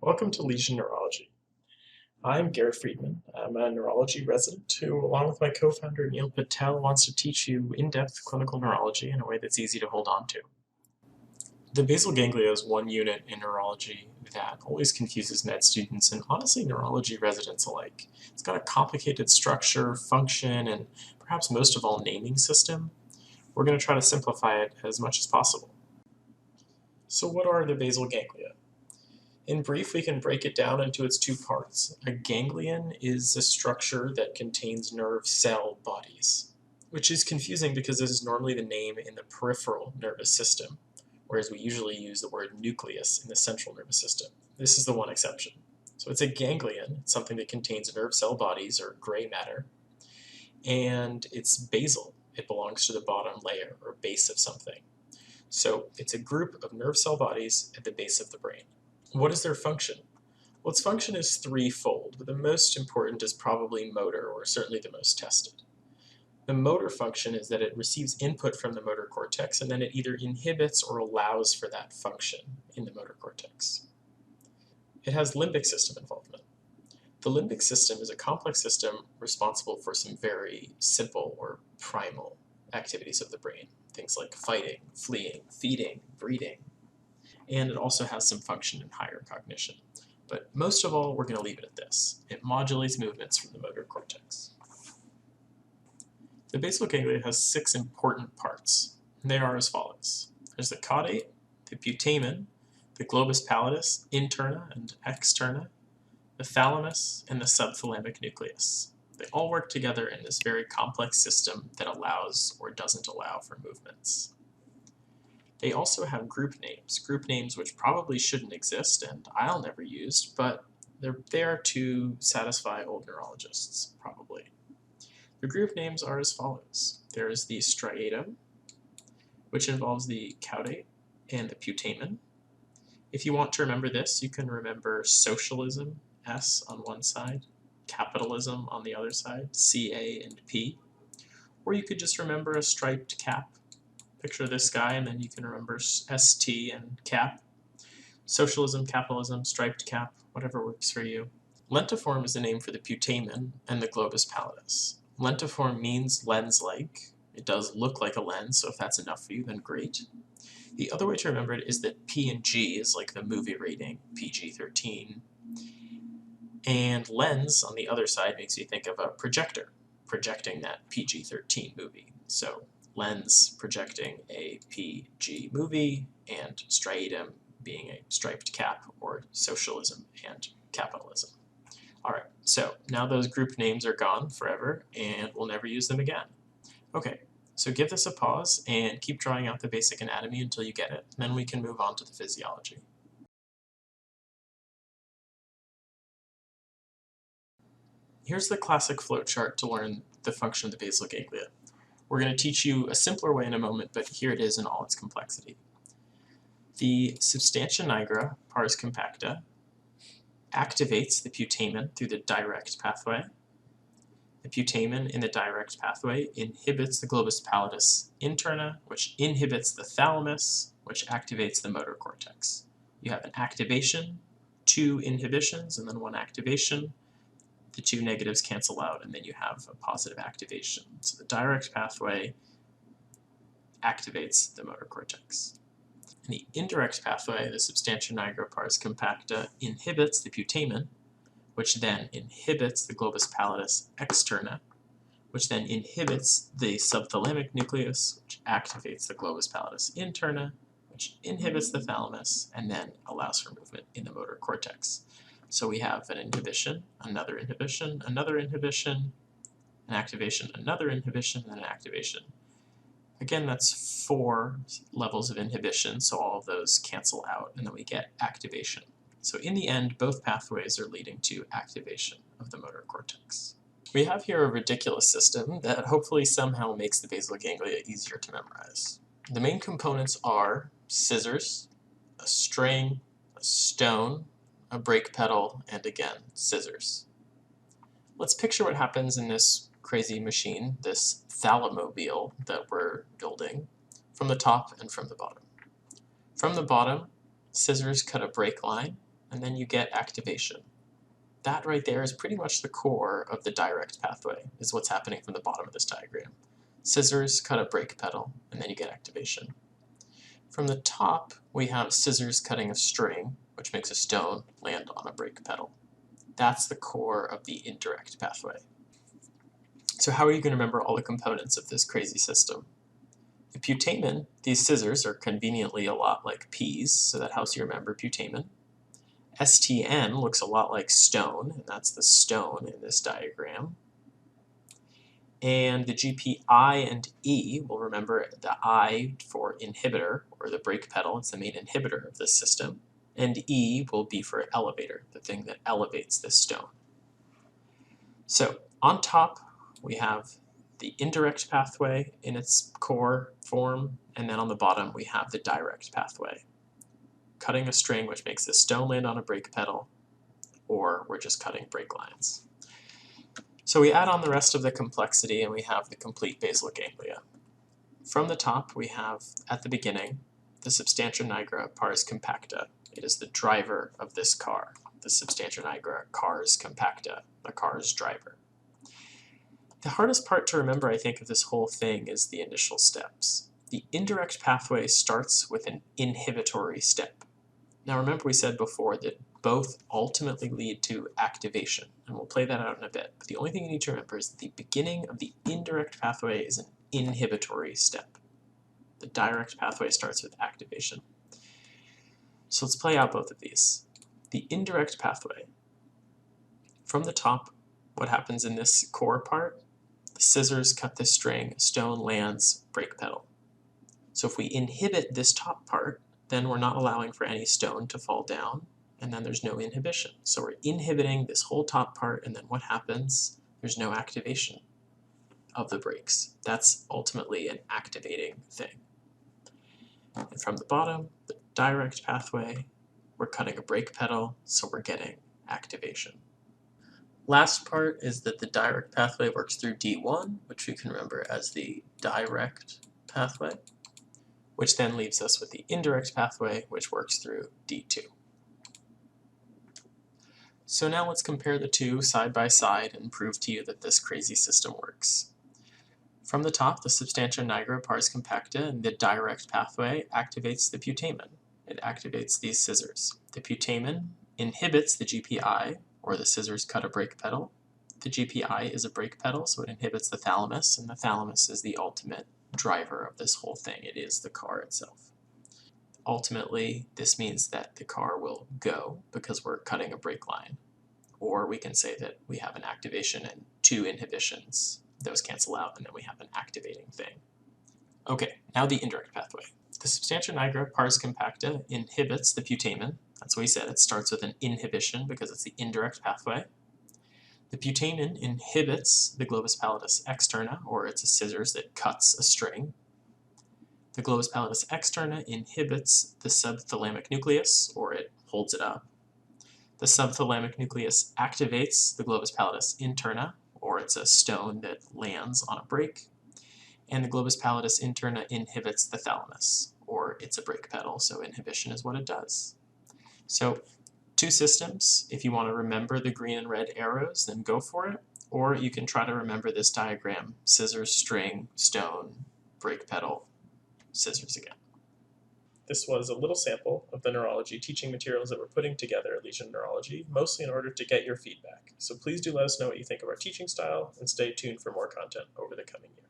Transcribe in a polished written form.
Welcome to Lesion Neurology. I'm Garrett Friedman. I'm a neurology resident who, along with my co-founder Neil Patel, wants to teach you in-depth clinical neurology in a way that's easy to hold on to. The basal ganglia is one unit in neurology that always confuses med students and honestly neurology residents alike. It's got a complicated structure, function, and perhaps most of all naming system. We're going to try to simplify it as much as possible. So what are the basal ganglia? In brief, we can break it down into its two parts. A ganglion is a structure that contains nerve cell bodies, which is confusing because this is normally the name in the peripheral nervous system, whereas we usually use the word nucleus in the central nervous system. This is the one exception. So it's a ganglion, it's something that contains nerve cell bodies, or gray matter, and it's basal. It belongs to the bottom layer, or base of something. So it's a group of nerve cell bodies at the base of the brain. What is their function? Well, its function is threefold, but the most important is probably motor, or certainly the most tested. The motor function is that it receives input from the motor cortex, and then it either inhibits or allows for that function in the motor cortex. It has limbic system involvement. The limbic system is a complex system responsible for some very simple or primal activities of the brain, things like fighting, fleeing, feeding, breathing, and it also has some function in higher cognition. But most of all, we're going to leave it at this. It modulates movements from the motor cortex. The basal ganglia has 6 important parts. They are as follows. There's the caudate, the putamen, the globus pallidus, interna and externa, the thalamus, and the subthalamic nucleus. They all work together in this very complex system that allows or doesn't allow for movements. They also have group names which probably shouldn't exist and I'll never use, but they're there to satisfy old neurologists, probably. The group names are as follows. There is the striatum, which involves the caudate and the putamen. If you want to remember this, you can remember socialism, S on one side, capitalism on the other side, CA and P. Or you could just remember a striped cap. Picture this guy, and then you can remember ST and cap. Socialism, capitalism, striped cap, whatever works for you. Lentiform is the name for the putamen and the globus pallidus. Lentiform means lens-like. It does look like a lens, so if that's enough for you, then great. The other way to remember it is that P and G is like the movie rating, PG-13. And lens, on the other side, makes you think of a projector, projecting that PG-13 movie. So lens projecting a PG movie, and striatum being a striped cap, or socialism and capitalism. Alright, so now those group names are gone forever, and we'll never use them again. Okay, so give this a pause and keep drawing out the basic anatomy until you get it, and then we can move on to the physiology. Here's the classic flowchart to learn the function of the basal ganglia. We're going to teach you a simpler way in a moment, but here it is in all its complexity. The substantia nigra, pars compacta, activates the putamen through the direct pathway. The putamen in the direct pathway inhibits the globus pallidus interna, which inhibits the thalamus, which activates the motor cortex. You have an activation, 2 inhibitions, and then 1 activation. The 2 negatives cancel out, and then you have a positive activation. So the direct pathway activates the motor cortex. In the indirect pathway, the substantia nigra pars compacta inhibits the putamen, which then inhibits the globus pallidus externa, which then inhibits the subthalamic nucleus, which activates the globus pallidus interna, which inhibits the thalamus, and then allows for movement in the motor cortex. So we have an inhibition, another inhibition, another inhibition, an activation, another inhibition, and an activation. Again, that's 4 levels of inhibition, so all of those cancel out, and then we get activation. So in the end, both pathways are leading to activation of the motor cortex. We have here a ridiculous system that hopefully somehow makes the basal ganglia easier to memorize. The main components are scissors, a string, a stone, a brake pedal, and again, scissors. Let's picture what happens in this crazy machine, this thalamobile that we're building, from the top and from the bottom. From the bottom, scissors cut a brake line, and then you get activation. That right there is pretty much the core of the direct pathway, is what's happening from the bottom of this diagram. Scissors cut a brake pedal, and then you get activation. From the top, we have scissors cutting a string, which makes a stone land on a brake pedal. That's the core of the indirect pathway. So how are you going to remember all the components of this crazy system? The putamen, these scissors are conveniently a lot like peas, so that helps you remember putamen. STN looks a lot like stone, and that's the stone in this diagram. And the GPI and E, we'll remember the I for inhibitor, or the brake pedal, it's the main inhibitor of this system. And E will be for elevator, the thing that elevates this stone. So on top, we have the indirect pathway in its core form, and then on the bottom we have the direct pathway. Cutting a string which makes the stone land on a brake pedal, or we're just cutting brake lines. So we add on the rest of the complexity and we have the complete basal ganglia. From the top we have, at the beginning, the substantia nigra pars compacta. It is the driver of this car. The substantia nigra cars compacta, the car's driver. The hardest part to remember, I think, of this whole thing is the initial steps. The indirect pathway starts with an inhibitory step. Now remember we said before that both ultimately lead to activation, and we'll play that out in a bit. But the only thing you need to remember is that the beginning of the indirect pathway is an inhibitory step. The direct pathway starts with activation. So let's play out both of these. The indirect pathway. From the top, what happens in this core part? The scissors cut this string, stone lands, brake pedal. So if we inhibit this top part, then we're not allowing for any stone to fall down, and then there's no inhibition. So we're inhibiting this whole top part, and then what happens? There's no activation of the brakes. That's ultimately an activating thing. And from the bottom, the direct pathway, we're cutting a brake pedal, so we're getting activation. Last part is that the direct pathway works through D1, which we can remember as the direct pathway, which then leaves us with the indirect pathway, which works through D2. So now let's compare the two side by side and prove to you that this crazy system works. From the top, the substantia nigra pars compacta and the direct pathway activates the putamen. It activates these scissors. The putamen inhibits the GPI, or the scissors cut a brake pedal. The GPI is a brake pedal, so it inhibits the thalamus, and the thalamus is the ultimate driver of this whole thing. It is the car itself. Ultimately, this means that the car will go because we're cutting a brake line. Or we can say that we have an activation and two inhibitions. Those cancel out, and then we have an activating thing. Okay, now the indirect pathway. The substantia nigra pars compacta inhibits the putamen. That's what we said. It starts with an inhibition because it's the indirect pathway. The putamen inhibits the globus pallidus externa, or it's a scissors that cuts a string. The globus pallidus externa inhibits the subthalamic nucleus, or it holds it up. The subthalamic nucleus activates the globus pallidus interna, or it's a stone that lands on a brake. And the globus pallidus interna inhibits the thalamus, or it's a brake pedal, so inhibition is what it does. So two systems. If you want to remember the green and red arrows, then go for it. Or you can try to remember this diagram: scissors, string, stone, brake pedal, scissors again. This was a little sample of the neurology teaching materials that we're putting together at Lesion Neurology, mostly in order to get your feedback. So please do let us know what you think of our teaching style, and stay tuned for more content over the coming year.